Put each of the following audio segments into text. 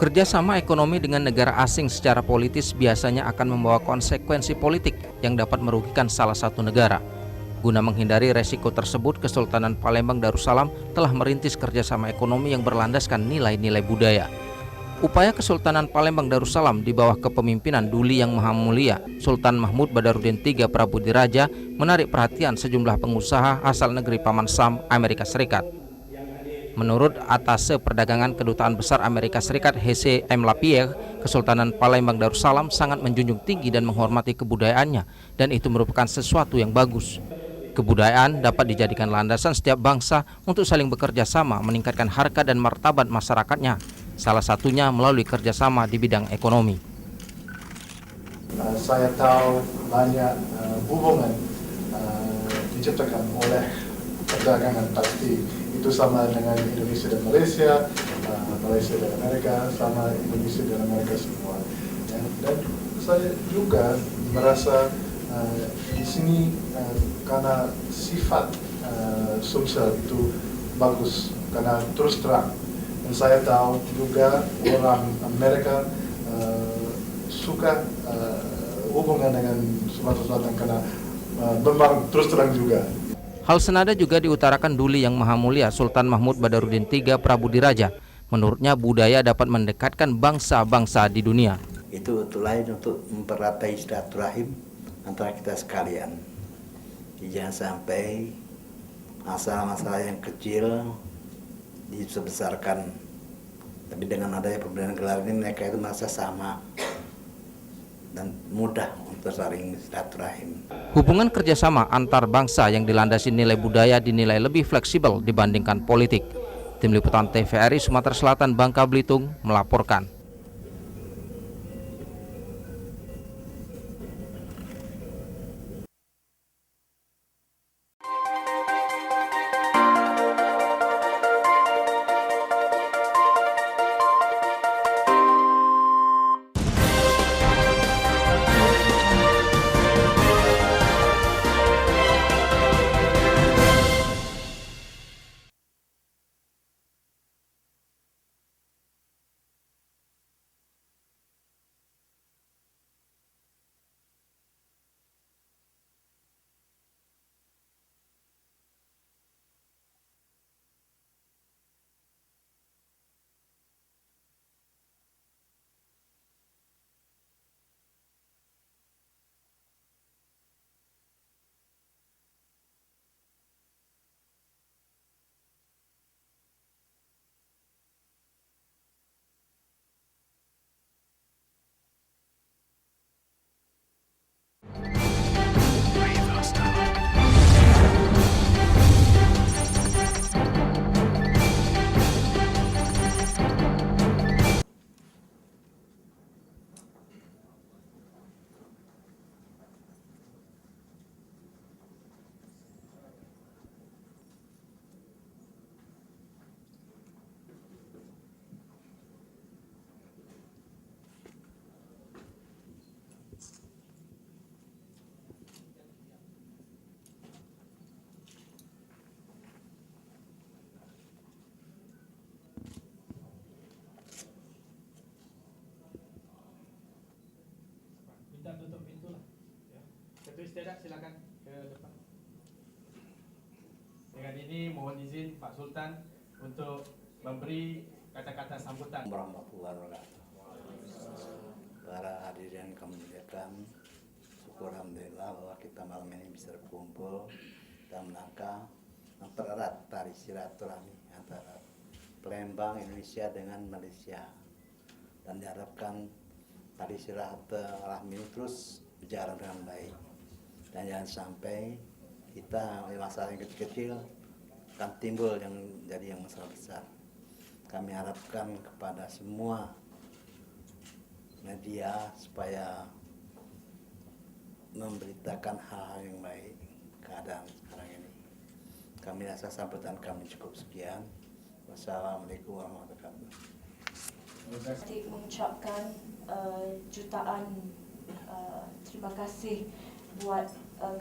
Kerjasama ekonomi dengan negara asing secara politis biasanya akan membawa konsekuensi politik yang dapat merugikan salah satu negara. Guna menghindari resiko tersebut, Kesultanan Palembang Darussalam telah merintis kerjasama ekonomi yang berlandaskan nilai-nilai budaya. Upaya Kesultanan Palembang Darussalam di bawah kepemimpinan Duli Yang Maha Mulia Sultan Mahmud Badarudin III Prabudiraja menarik perhatian sejumlah pengusaha asal negeri Paman Sam, Amerika Serikat. Menurut Atase Perdagangan Kedutaan Besar Amerika Serikat Hesse M. Lapierre, Kesultanan Palembang Darussalam sangat menjunjung tinggi dan menghormati kebudayaannya, dan itu merupakan sesuatu yang bagus. Kebudayaan dapat dijadikan landasan setiap bangsa untuk saling bekerja sama meningkatkan harkat dan martabat masyarakatnya, salah satunya melalui kerjasama di bidang ekonomi. Saya tahu banyak hubungan diciptakan oleh perdagangan, pasti itu sama dengan Indonesia dan Malaysia, Malaysia dan Amerika, sama Indonesia dan Amerika semua. Dan saya juga merasa di sini karena sifat sosial itu bagus, karena terus terang. Dan saya tahu juga orang Amerika suka hubungan dengan Sumatera Selatan karena memang terus terang juga. Hal senada juga diutarakan Duli Yang Maha Mulia Sultan Mahmud Badarudin III Prabudiraja. Menurutnya budaya dapat mendekatkan bangsa-bangsa di dunia. Itu lain untuk memperatai silaturahim antara kita sekalian. Jangan sampai masalah-masalah yang kecil disebesarkan. Tapi dengan adanya pemberian gelar ini mereka itu merasa sama dan mudah untuk saling silaturahim. Hubungan kerjasama antar bangsa yang dilandasi nilai budaya dinilai lebih fleksibel dibandingkan politik. Tim Liputan TVRI Sumatera Selatan Bangka Belitung melaporkan. Tutup pintu lah. Ya. Ketua Istiadat silakan ke depan. Dengan ini mohon izin Pak Sultan untuk memberi kata-kata sambutan. Warahmatullahi wabarakatuh. Para hadirin yang kami muliakan, syukur alhamdulillah bahwa kita malam ini bisa berkumpul dalam rangka mempererat tali silaturahmi antara Palembang Indonesia dengan Malaysia, dan diharapkan tali silaturahmi terus berjalan dengan baik, dan jangan sampai kita masalah yang kecil-kecil akan timbul yang jadi yang masalah besar. Kami harapkan kepada semua media supaya memberitakan hal-hal yang baik keadaan sekarang ini. Kami rasa sambutan kami cukup sekian. Wassalamualaikum warahmatullahi wabarakatuh. Mengucapkan jutaan terima kasih buat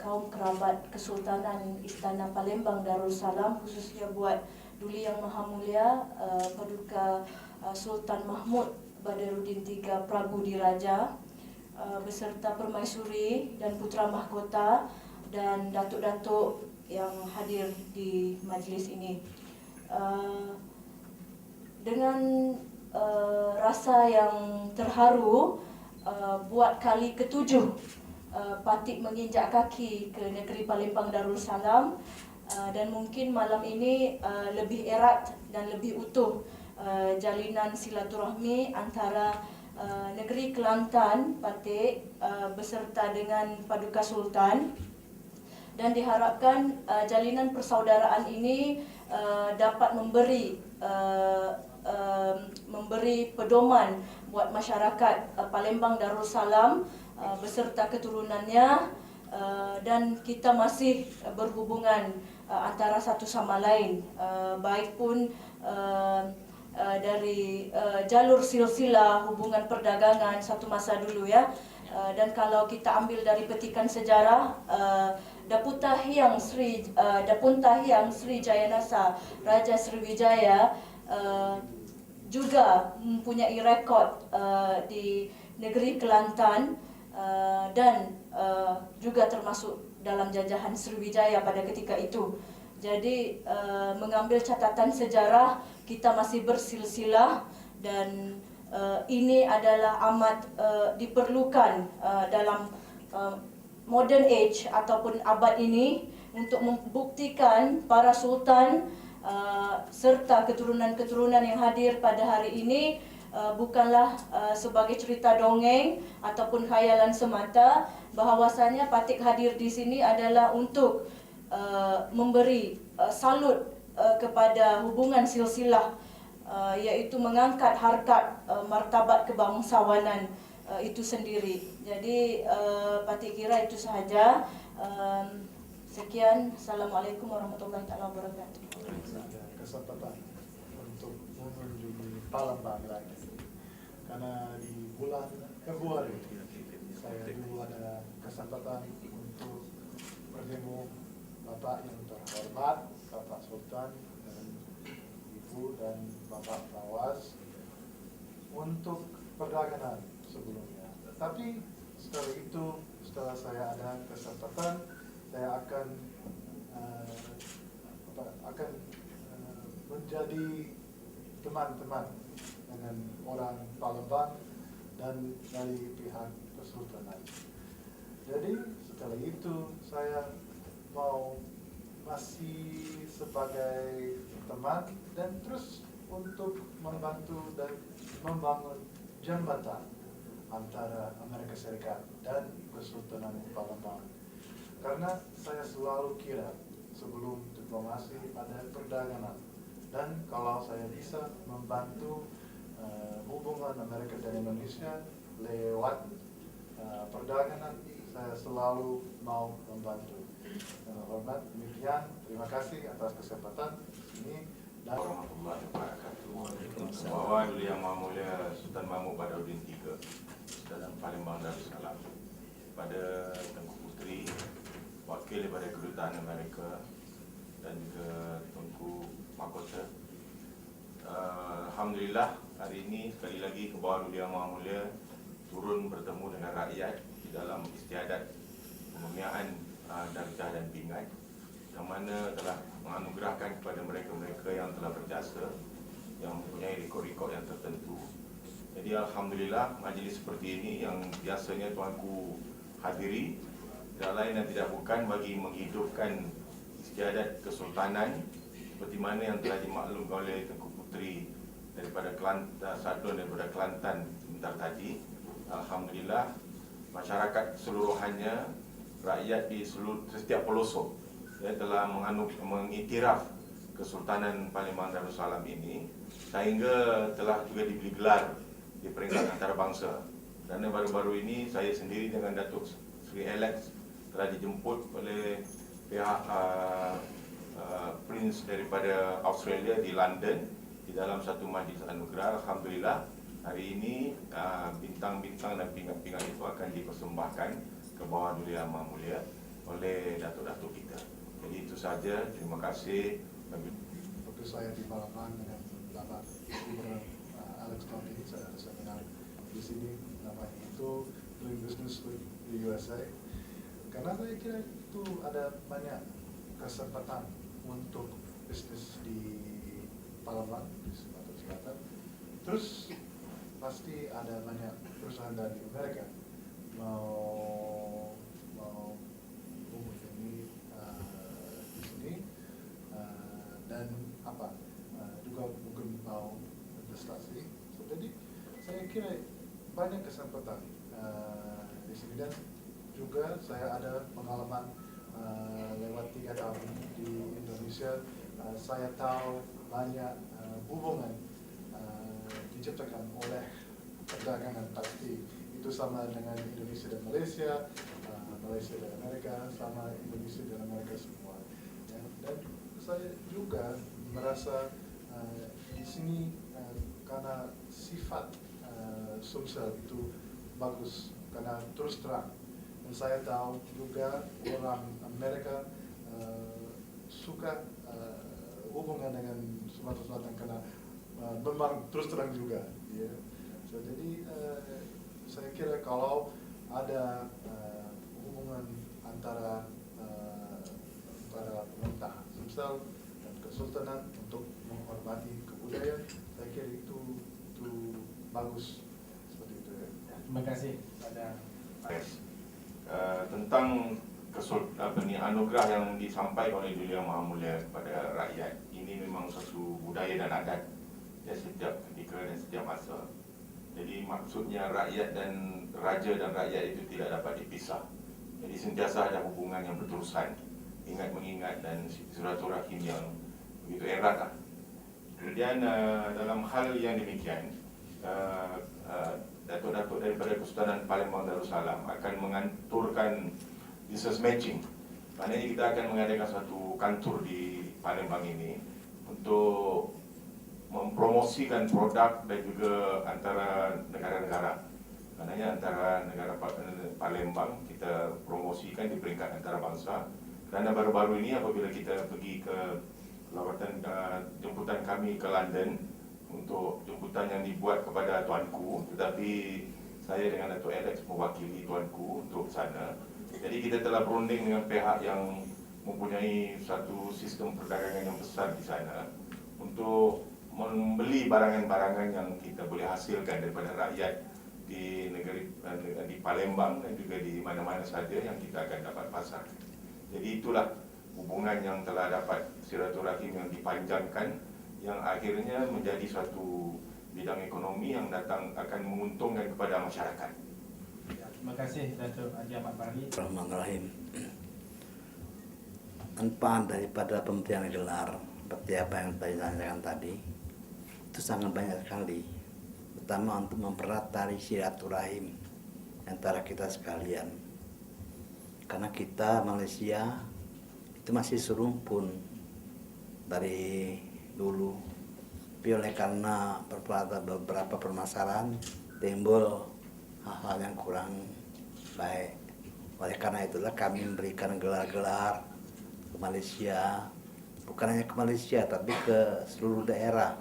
kaum kerabat Kesultanan Istana Palembang Darussalam, khususnya buat Duli Yang Maha Mulia Paduka Sultan Mahmud Badarudin III Prabu Diraja beserta permaisuri dan putra mahkota dan datuk-datuk yang hadir di majlis ini. Dengan rasa yang terharu, buat kali ke-7 Patik menginjak kaki ke negeri Palembang Darussalam, dan mungkin malam ini lebih erat dan lebih utuh jalinan silaturahmi antara negeri Kelantan, Patik beserta dengan Paduka Sultan, dan diharapkan jalinan persaudaraan ini dapat memberi pedoman buat masyarakat Palembang Darussalam beserta keturunannya, dan kita masih berhubungan antara satu sama lain, baik pun dari jalur silsilah hubungan perdagangan satu masa dulu ya. Dan kalau kita ambil dari petikan sejarah, Dapun Tahiang Sri Jayanasa Raja Sriwijaya juga mempunyai rekod di negeri Kelantan, dan juga termasuk dalam jajahan Sriwijaya pada ketika itu. Jadi mengambil catatan sejarah, kita masih bersilsilah, dan ini adalah amat diperlukan dalam modern age ataupun abad ini untuk membuktikan para sultan serta keturunan-keturunan yang hadir pada hari ini bukanlah sebagai cerita dongeng ataupun khayalan semata, bahawasanya Patik hadir di sini adalah untuk memberi salut kepada hubungan silsilah, iaitu mengangkat harkat martabat kebangsawanan itu sendiri. Jadi Patik kira itu sahaja. Sekian. Assalamualaikum warahmatullahi wabarakatuh. Ada kesempatan untuk mengunjungi Palembang lagi, karena di bulan Februari saya dulu ada kesempatan untuk bertemu Bapak yang terhormat, Bapak Sultan dan Ibu dan Bapak Fawaz untuk perdagangan sebelumnya. Tapi setelah saya ada kesempatan, saya akan menjadi teman-teman dengan orang Palembang dan dari pihak Kesultanan. Jadi setelah itu saya mau masih sebagai teman dan terus untuk membantu dan membangun jembatan antara Amerika Serikat dan Kesultanan Palembang. Karena saya selalu kira sebelum diplomasi ada perdagangan, dan kalau saya bisa membantu hubungan Amerika dan Indonesia lewat perdagangan, saya selalu mau membantu. Dengan hormat, demikian. Terima kasih atas kesempatan ini. Warahmatullahi wabarakatuh. Bahwa Yang Maha Mulia Sultan Mahmud Badarudin III dalam Palembang Darussalam, pada Tengku Puteri, wakil daripada Kedutaan Amerika, dan juga Tengku Mahkota. Alhamdulillah hari ini sekali lagi ke bawah Yang Maha Mulia turun bertemu dengan rakyat di dalam istiadat pememiaan Darjah dan Pingat, yang mana telah menganugerahkan kepada mereka-mereka yang telah berjasa, yang mempunyai rekod-rekod yang tertentu. Jadi Alhamdulillah majlis seperti ini yang biasanya tuanku hadiri, tidak lain dan tidak bukan bagi menghidupkan istiadat kesultanan seperti mana yang telah dimaklumkan oleh Tengku Puteri daripada Kelantan, Sadun daripada Kelantan sebentar tadi. Alhamdulillah masyarakat keseluruhannya, rakyat di setiap pelosok telah mengiktiraf Kesultanan Palembang Darussalam ini, sehingga telah juga diberi gelar di peringkat antarabangsa. Dan baru-baru ini saya sendiri dengan Datuk Sri Alex telah dijemput oleh pihak Prince daripada Australia di London di dalam satu majlis anugerah. Alhamdulillah hari ini bintang-bintang dan pingat-pingat itu akan dipersembahkan ke bawah Yang Maha Mulia oleh datuk-datuk kita. Jadi itu saja. Terima kasih. Waktu saya di Palembang dengan Bapak Gubernur Alex Tony, saya ada seminar di sini namanya itu Doing Business with the USA. Karena saya kira itu ada banyak kesempatan untuk bisnis di Palembang, di Sumatera Selatan. Terus pasti ada banyak perusahaan dari Amerika mau mengunjungi di sini dan juga mungkin mau investasi. Jadi saya kira banyak kesempatan di sini, dan juga saya ada pengalaman lewat 3 tahun di Indonesia. Saya tahu banyak hubungan diciptakan oleh perdagangan pasti. Itu sama dengan Indonesia dan Malaysia, Malaysia dan Amerika, sama Indonesia dan Amerika semua. Dan saya juga merasa di sini karena sifat Sumsel itu bagus, karena terus terang. Dan saya tahu juga orang Amerika suka hubungan dengan Sumatera Selatan karena memang terus terang juga. Yeah. So, jadi saya kira kalau ada hubungan antara pemerintah Sumsel dan Kesultanan untuk menghormati kebudayaan, saya kira itu bagus seperti itu ya. Terima kasih pada tentang anugerah yang disampaikan oleh Beliau Maha Mulia kepada rakyat. Ini memang suatu budaya dan adat ya, setiap ketika dan setiap masa. Jadi maksudnya rakyat dan raja dan rakyat itu tidak dapat dipisah. Jadi sentiasa ada hubungan yang berterusan, ingat mengingat, dan silaturahim yang begitu erat lah. Kemudian dalam hal yang demikian, datuk-datuk daripada Kesultanan Palembang Darussalam akan mengaturkan business matching. Maknanya kita akan mengadakan suatu kantor di Palembang ini untuk mempromosikan produk dan juga antara negara-negara. Maknanya antara negara Palembang kita promosikan di peringkat antarabangsa. Kerana baru-baru ini apabila kita pergi ke lawatan jemputan kami ke London untuk jemputan yang dibuat kepada tuanku, tetapi saya dengan Datuk Alex mewakili tuanku untuk sana. Jadi kita telah berunding dengan pihak yang mempunyai satu sistem perdagangan yang besar di sana untuk membeli barangan-barangan yang kita boleh hasilkan daripada rakyat di negeri di Palembang dan juga di mana-mana saja yang kita akan dapat pasar. Jadi itulah hubungan yang telah dapat silaturahim yang dipanjangkan, yang akhirnya menjadi suatu bidang ekonomi yang datang akan menguntungkan kepada masyarakat. Terima kasih Datuk Haji Ahmad Bahri. Bismillahirrahmanirrahim. Manfaat daripada pemberian gelar seperti apa yang saya sampaikan tadi itu sangat banyak sekali, terutama untuk mempererat tali silaturahim antara kita sekalian. Karena kita Malaysia itu masih serumpun dari dulu, tapi oleh karena beberapa permasalahan timbul hal-hal yang kurang baik. Oleh karena itulah kami memberikan gelar-gelar ke Malaysia, bukan hanya ke Malaysia tapi ke seluruh daerah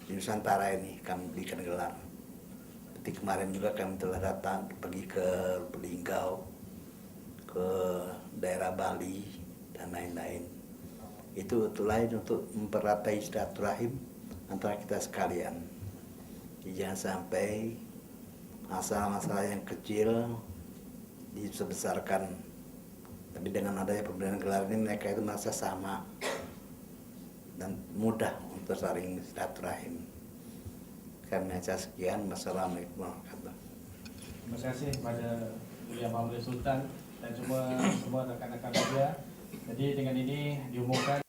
di Nusantara ini kami berikan gelar. Seperti kemarin juga kami telah datang pergi ke Linggau, ke daerah Bali dan lain-lain. Itu lain untuk memperatai silaturahim antara kita sekalian. Jadi jangan sampai masalah-masalah yang kecil disebesarkan. Tapi dengan adanya pemberian gelar ini mereka itu merasa sama dan mudah untuk saling silaturahim. Kami aja sekian. Wassalamualaikum warahmatullahi wabarakatuh. Terima kasih kepada Yang Maha Mulia Sultan dan semua rekan-rekan media. Jadi dengan ini diumumkan